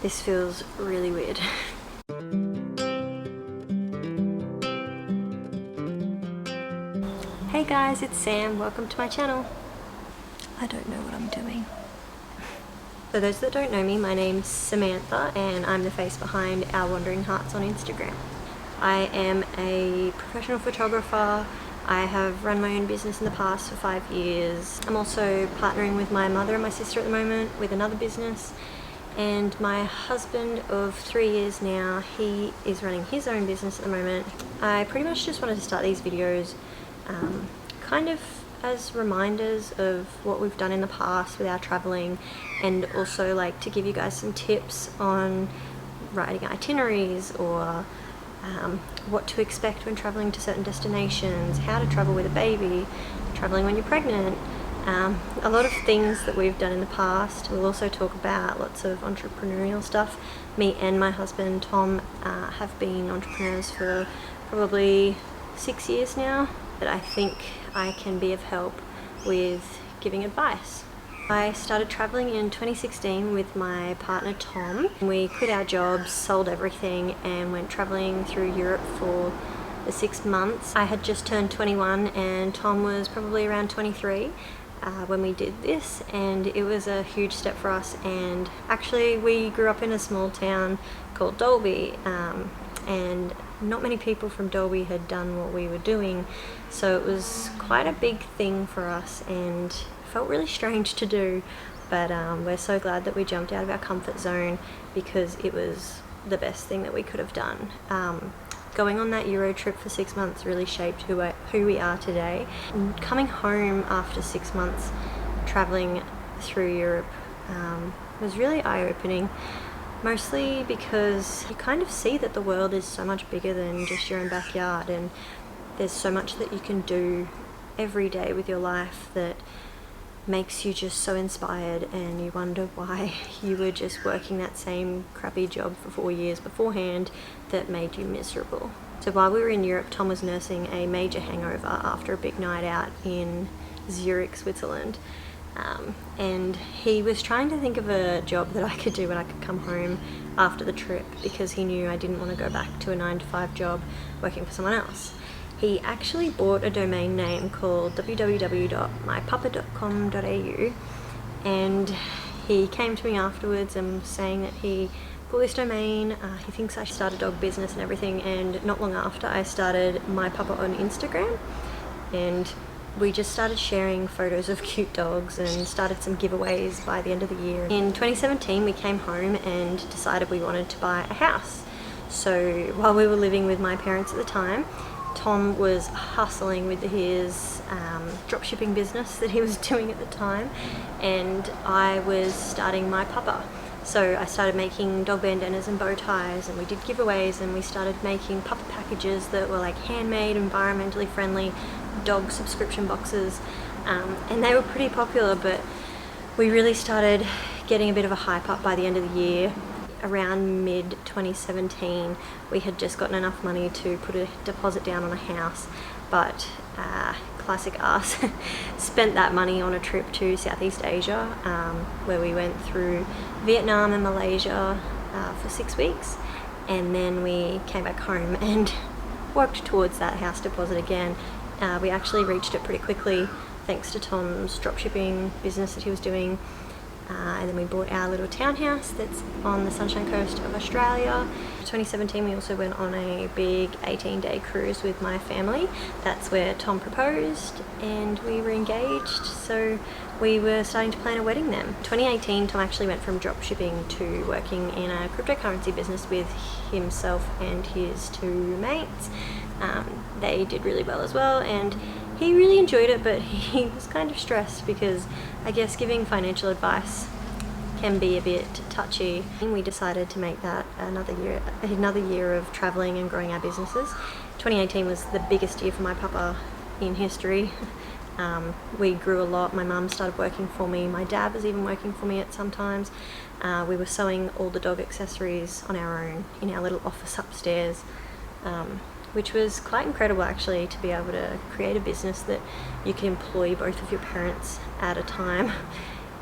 This feels really weird. Hey guys, it's Sam. Welcome to my channel. I don't know what I'm doing. For those that don't know me, my name's Samantha and I'm the face behind Our Wandering Hearts on Instagram. I am a professional photographer. I have run my own business in the past for 5 years. I'm also partnering with my mother and my sister at the moment with another business. And my husband of 3 years now, he is running his own business at the moment. I pretty much just wanted to start these videos kind of as reminders of what we've done in the past with our traveling, and also like to give you guys some tips on writing itineraries or what to expect when traveling to certain destinations, how to travel with a baby, traveling when you're pregnant. A lot of things that we've done in the past. We'll also talk about lots of entrepreneurial stuff. Me and my husband Tom have been entrepreneurs for probably 6 years now, but I think I can be of help with giving advice. I started traveling in 2016 with my partner Tom. We quit our jobs, sold everything and went traveling through Europe for the 6 months. I had just turned 21 and Tom was probably around 23 when we did this, and it was a huge step for us. And actually we grew up in a small town called Dalby, and not many people from Dalby had done what we were doing, so it was quite a big thing for us and felt really strange to do, but we're so glad that we jumped out of our comfort zone because it was the best thing that we could have done. Going on that Euro trip for 6 months really shaped who we are today. And coming home after 6 months traveling through Europe was really eye-opening, mostly because you kind of see that the world is so much bigger than just your own backyard, and there's so much that you can do every day with your life that makes you just so inspired, and you wonder why you were just working that same crappy job for 4 years beforehand that made you miserable. So while we were in Europe, Tom was nursing a major hangover after a big night out in Zurich, Switzerland. And he was trying to think of a job that I could do when I could come home after the trip, because he knew I didn't want to go back to a 9-to-5 job working for someone else. He actually bought a domain name called www.mypapa.com.au, and he came to me afterwards and saying that he bought this domain. He thinks I should start a dog business and everything, and not long after I started My Papa on Instagram, and we just started sharing photos of cute dogs and started some giveaways by the end of the year. In 2017 we came home and decided we wanted to buy a house. So while we were living with my parents at the time, Tom was hustling with his dropshipping business that he was doing at the time, and I was starting My Papa. So I started making dog bandanas and bow ties, and we did giveaways, and we started making papa packages that were like handmade, environmentally friendly dog subscription boxes, and they were pretty popular, but we really started getting a bit of a hype up by the end of the year. Around mid 2017 we had just gotten enough money to put a deposit down on a house, but classic us spent that money on a trip to Southeast Asia, where we went through Vietnam and Malaysia for 6 weeks, and then we came back home and worked towards that house deposit again. We actually reached it pretty quickly thanks to Tom's dropshipping business that he was doing. And then we bought our little townhouse that's on the Sunshine Coast of Australia. In 2017 we also went on a big 18-day cruise with my family. That's where Tom proposed and we were engaged, so we were starting to plan a wedding then. 2018 Tom actually went from dropshipping to working in a cryptocurrency business with himself and his 2 mates. They did really well as well, and he really enjoyed it, but he was kind of stressed because I guess giving financial advice can be a bit touchy. We decided to make that another year of traveling and growing our businesses. 2018 was the biggest year for My Papa in history. We grew a lot. My mum started working for me. My dad was even working for me at some times. We were sewing all the dog accessories on our own in our little office upstairs, which was quite incredible actually, to be able to create a business that you can employ both of your parents at a time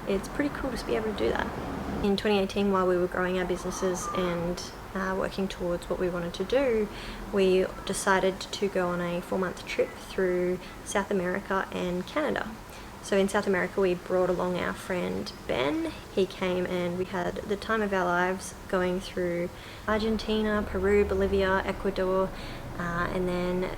it's pretty cool to be able to do that. In 2018, while we were growing our businesses and working towards what we wanted to do, we decided to go on a 4-month trip through South America and Canada. So in South America, we brought along our friend Ben. He came and we had the time of our lives going through Argentina, Peru, Bolivia, Ecuador, and then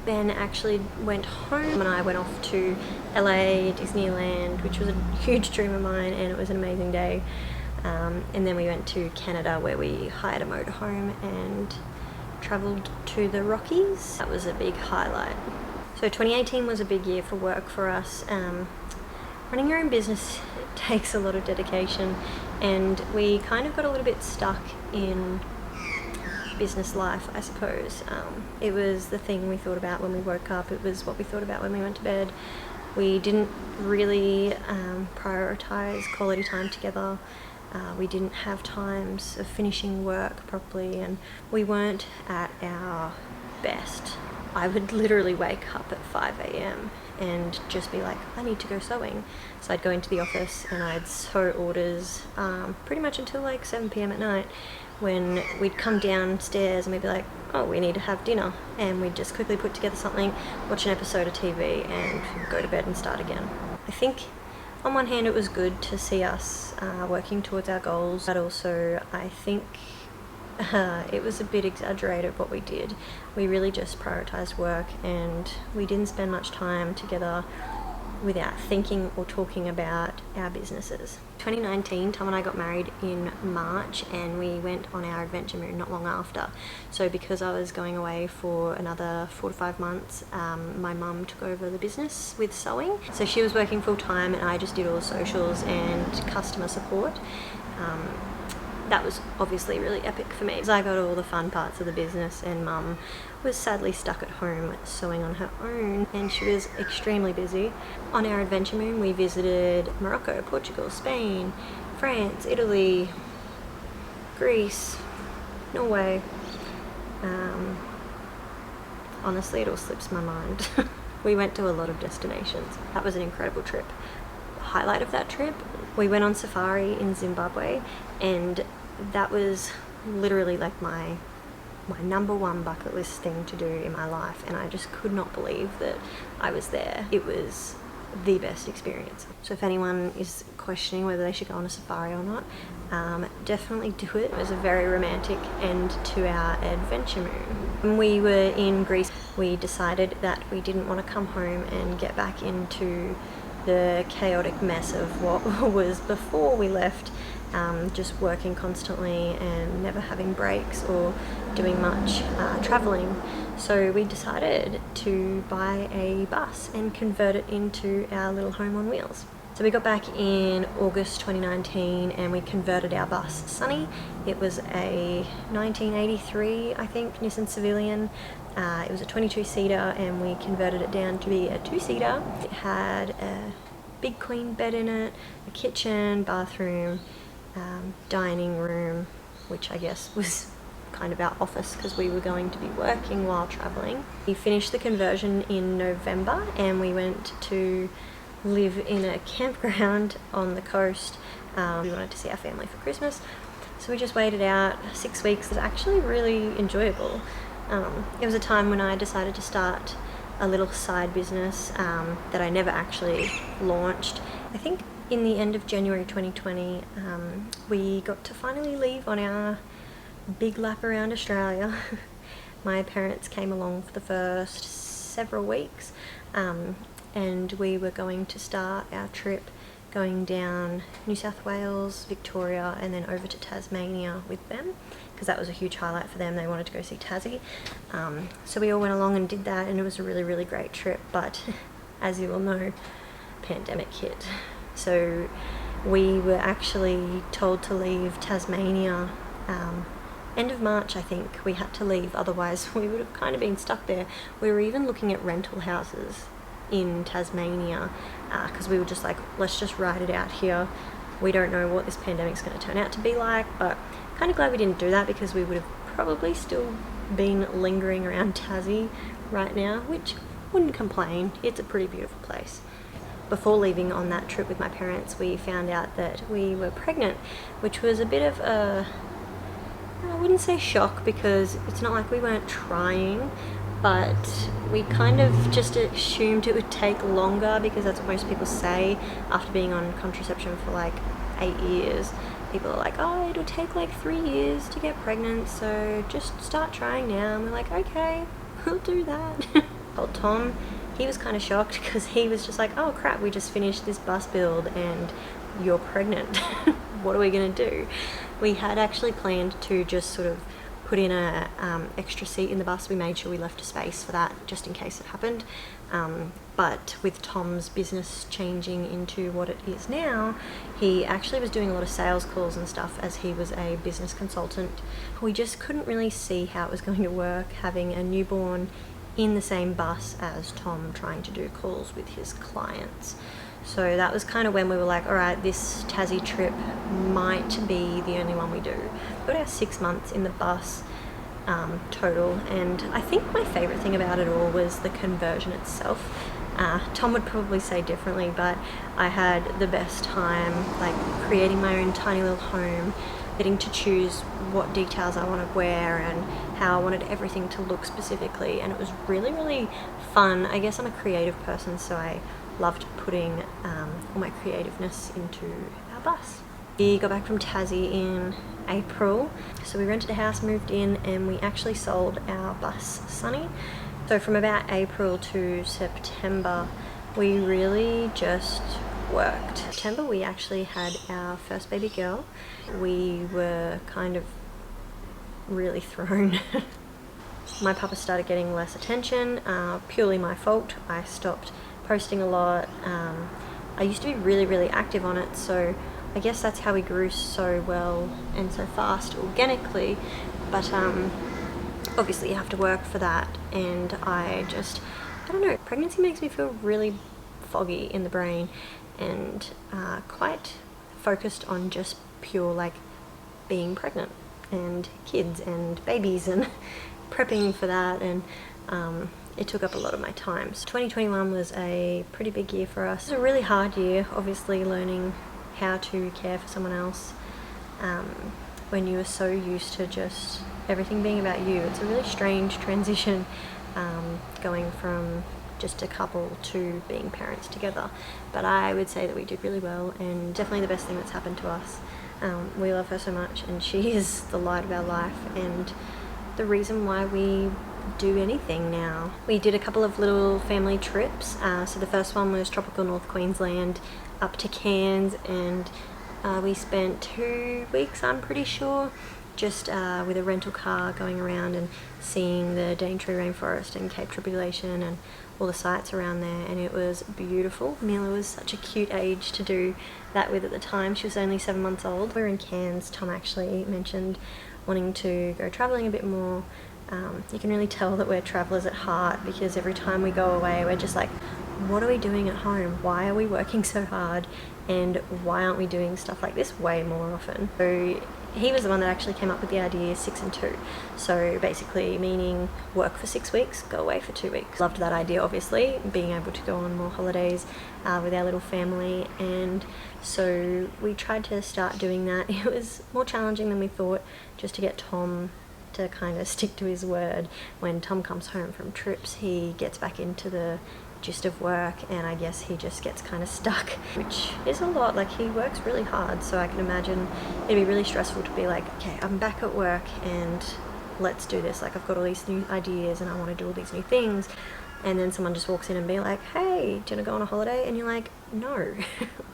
Ben actually went home and I went off to LA, Disneyland, which was a huge dream of mine, and it was an amazing day. And then we went to Canada, where we hired a motorhome and travelled to the Rockies. That was a big highlight. So 2018 was a big year for work for us. Running your own business takes a lot of dedication, and we kind of got a little bit stuck in business life, I suppose. It was the thing we thought about when we woke up. It was what we thought about when we went to bed. We didn't really prioritize quality time together. We didn't have times of finishing work properly, and we weren't at our best. I would literally wake up at 5 a.m. and just be like, I need to go sewing. So I'd go into the office and I'd sew orders pretty much until like 7 p.m. at night, when we'd come downstairs and we'd be like, oh, we need to have dinner. And we'd just quickly put together something, watch an episode of TV and go to bed and start again. I think on one hand it was good to see us working towards our goals, but also I think it was a bit exaggerated what we did. We really just prioritized work, and we didn't spend much time together without thinking or talking about our businesses. 2019, Tom and I got married in March, and we went on our adventure moon not long after. So because I was going away for another 4 to 5 months, my mum took over the business with sewing. So she was working full time and I just did all the socials and customer support. That was obviously really epic for me, because I got all the fun parts of the business, and Mum was sadly stuck at home sewing on her own, and she was extremely busy. On our adventure moon, we visited Morocco, Portugal, Spain, France, Italy, Greece, Norway. Honestly, it all slips my mind. We went to a lot of destinations. That was an incredible trip. Highlight of that trip, we went on safari in Zimbabwe, and that was literally like my number one bucket list thing to do in my life, and I just could not believe that I was there. It was the best experience. So if anyone is questioning whether they should go on a safari or not, definitely do it. It was a very romantic end to our adventure moon. When we were in Greece, we decided that we didn't want to come home and get back into the chaotic mess of what was before we left, just working constantly and never having breaks or doing much traveling. So we decided to buy a bus and convert it into our little home on wheels. So we got back in August 2019 and we converted our bus, Sunny. It was a 1983, I think, Nissan Civilian. It was a 22-seater, and we converted it down to be a 2-seater. It had a big queen bed in it, a kitchen, bathroom, dining room, which I guess was kind of our office because we were going to be working while traveling. We finished the conversion in November, and we went to live in a campground on the coast. We wanted to see our family for Christmas, so we just waited out 6 weeks. It was actually really enjoyable. It was a time when I decided to start a little side business that I never actually launched. I think in the end of January 2020, we got to finally leave on our big lap around Australia. My parents came along for the first several weeks, and we were going to start our trip going down New South Wales, Victoria, and then over to Tasmania with them, because that was a huge highlight for them. They wanted to go see Tassie. So we all went along and did that, and it was a really, really great trip. But as you all know, pandemic hit. So we were actually told to leave Tasmania end of March, I think. We had to leave, otherwise we would have kind of been stuck there. We were even looking at rental houses in Tasmania, because we were just like, let's just ride it out here. We don't know what this pandemic's going to turn out to be like, but kind of glad we didn't do that, because we would have probably still been lingering around Tassie right now, which wouldn't complain. It's a pretty beautiful place. before leaving on that trip with my parents, we found out that we were pregnant, which was a bit of a, I wouldn't say shock, because it's not like we weren't trying, but we kind of just assumed it would take longer, because that's what most people say after being on contraception for like 8 years. People are like, oh, it'll take like 3 years to get pregnant, so just start trying now. And we're like, okay, we'll do that. Told Tom, he was kind of shocked, because he was just like, oh crap, we just finished this bus build and you're pregnant. What are we gonna do? We had actually planned to just sort of put in a extra seat in the bus. We made sure we left a space for that just in case it happened. But with Tom's business changing into what it is now, he actually was doing a lot of sales calls and stuff as he was a business consultant. We just couldn't really see how it was going to work, having a newborn in the same bus as Tom trying to do calls with his clients. So that was kind of when we were like, all right, this Tassie trip might be the only one we do. We got our 6 months in the bus total, and I think my favorite thing about it all was the conversion itself. Tom would probably say differently, but I had the best time, like, creating my own tiny little home, getting to choose what details I want to wear and how I wanted everything to look specifically, and it was really, really fun. I guess I'm a creative person, so I loved putting all my creativeness into our bus. We got back from Tassie in April, so we rented a house, moved in, and we actually sold our bus, Sunny. So from about April to September, we really just worked. September, we actually had our first baby girl. We were kind of really thrown. My papa started getting less attention, purely my fault. I stopped posting a lot. I used to be really, really active on it, so I guess that's how we grew so well and so fast organically, but obviously you have to work for that, and I don't know, pregnancy makes me feel really foggy in the brain and quite focused on just pure like being pregnant and kids and babies and prepping for that, and it took up a lot of my time. So 2021 was a pretty big year for us. It was a really hard year, obviously, learning how to care for someone else when you are so used to just everything being about you. It's a really strange transition, going from just a couple to being parents together, but I would say that we did really well, and definitely the best thing that's happened to us. We love her so much, and she is the light of our life and the reason why we do anything now. We did a couple of little family trips. So the first one was tropical North Queensland up to Cairns, and we spent 2 weeks, I'm pretty sure, just with a rental car going around and seeing the Daintree rainforest and Cape Tribulation and all the sites around there, and it was beautiful. Mila was such a cute age to do that with at the time. She was only 7 months old. We were in Cairns. Tom actually mentioned wanting to go travelling a bit more. You can really tell that we're travellers at heart, because every time we go away we're just like, what are we doing at home? Why are we working so hard? And why aren't we doing stuff like this way more often? So he was the one that actually came up with the idea 6 and 2. So basically meaning work for 6 weeks, go away for 2 weeks. Loved that idea, obviously, being able to go on more holidays with our little family, and so we tried to start doing that. It was more challenging than we thought, just to get Tom to kind of stick to his word. When Tom comes home from trips, he gets back into the gist of work, and I guess he just gets kind of stuck, which is a lot. Like, he works really hard, so I can imagine it'd be really stressful to be like, okay, I'm back at work and let's do this. Like, I've got all these new ideas and I want to do all these new things, and then someone just walks in and be like, hey, do you want to go on a holiday? And you're like, no.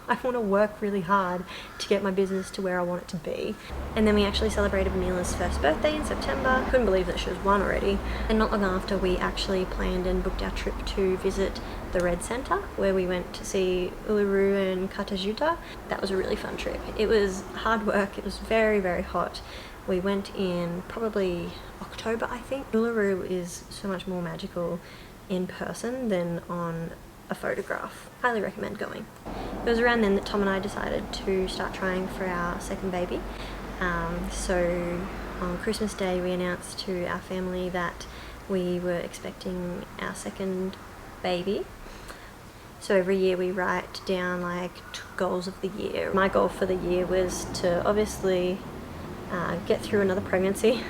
I want to work really hard to get my business to where I want it to be. And then we actually celebrated Mila's first birthday in September. Couldn't believe that she was 1 already. And not long after, we actually planned and booked our trip to visit the Red Centre, where we went to see Uluru and Katajuta. That was a really fun trip. It was hard work. It was very, very hot. We went in probably October, I think. Uluru is so much more magical in person than on a photograph. Highly recommend going. It was around then that Tom and I decided to start trying for our second baby. So on Christmas Day we announced to our family that we were expecting our second baby. So every year we write down like goals of the year. My goal for the year was to obviously get through another pregnancy,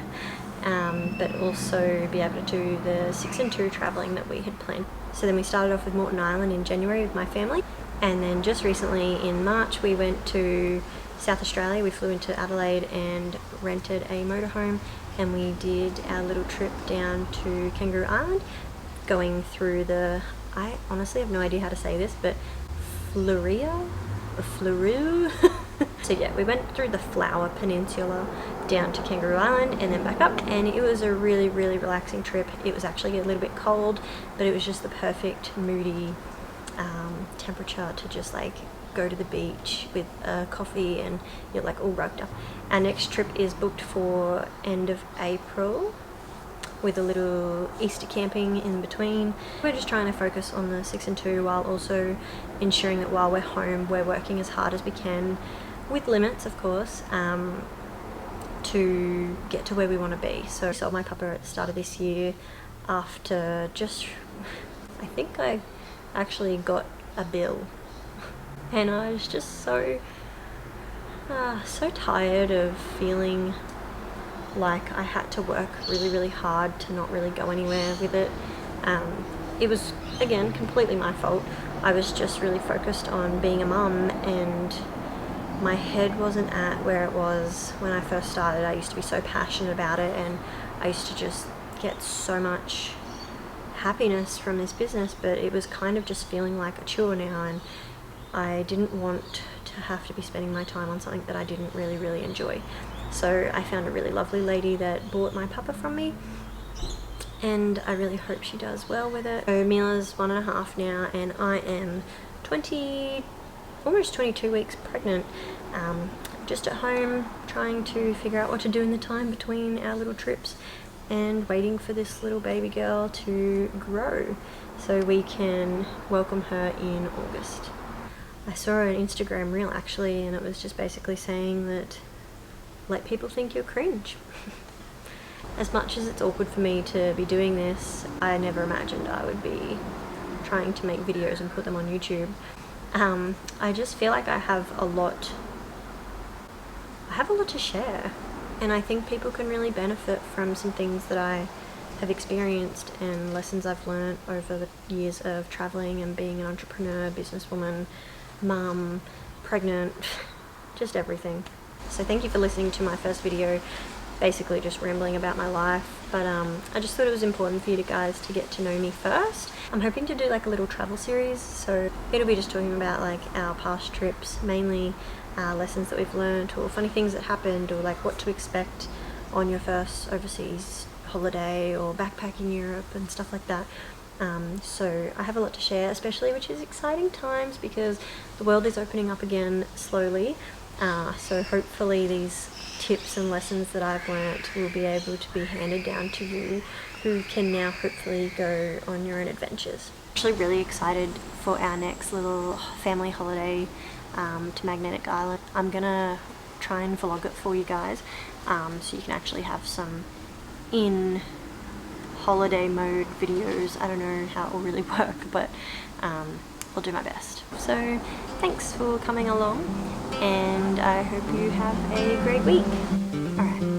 but also be able to do the 6 and 2 traveling that we had planned. So then we started off with Moreton Island in January with my family, and then just recently in March we went to South Australia. We flew into Adelaide and rented a motorhome, and we did our little trip down to Kangaroo Island, going through the, I honestly have no idea how to say this, but Fleurieu? So yeah, we went through the Flower Peninsula down to Kangaroo Island and then back up, and it was a really relaxing trip. It was actually a little bit cold, but it was just the perfect moody temperature to just like go to the beach with a coffee and you're like all rugged up. Our next trip is booked for end of April with a little Easter camping in between. We're just trying to focus on the 6 and 2 while also ensuring that while we're home we're working as hard as we can, with limits of course, to get to where we want to be. So I sold my pupper at the start of this year after just, I think I actually got a bill, and I was just so tired of feeling like I had to work really hard to not really go anywhere with it. It was, again, completely my fault. I was just really focused on being a mum, and my head wasn't at where it was when I first started. I used to be so passionate about it, and I used to just get so much happiness from this business, but it was kind of just feeling like a chore now, and I didn't want to have to be spending my time on something that I didn't really enjoy. So I found a really lovely lady that bought my pupper from me, and I really hope she does well with it. So Mila's 1.5 now, and I am almost 22 weeks pregnant, just at home trying to figure out what to do in the time between our little trips and waiting for this little baby girl to grow so we can welcome her in August. I saw an Instagram reel actually, and it was just basically saying that let people think you're cringe. As much as it's awkward for me to be doing this, I never imagined I would be trying to make videos and put them on YouTube. I just feel like I have a lot to share, and I think people can really benefit from some things that I have experienced and lessons I've learned over the years of traveling and being an entrepreneur, businesswoman, mum, pregnant, just everything. So thank you for listening to my first video, basically just rambling about my life, but I just thought it was important for you guys to get to know me first. I'm hoping to do like a little travel series, so it'll be just talking about like our past trips, mainly lessons that we've learned or funny things that happened, or like what to expect on your first overseas holiday or backpacking Europe and stuff like that. So I have a lot to share, especially which is exciting times because the world is opening up again slowly. So hopefully these tips and lessons that I've learnt will be able to be handed down to you, who can now hopefully go on your own adventures. I'm actually really excited for our next little family holiday to Magnetic Island. I'm gonna try and vlog it for you guys, so you can actually have some in holiday mode videos. I don't know how it will really work, but I'll do my best. So thanks for coming along, and I hope you have a great week. Alright.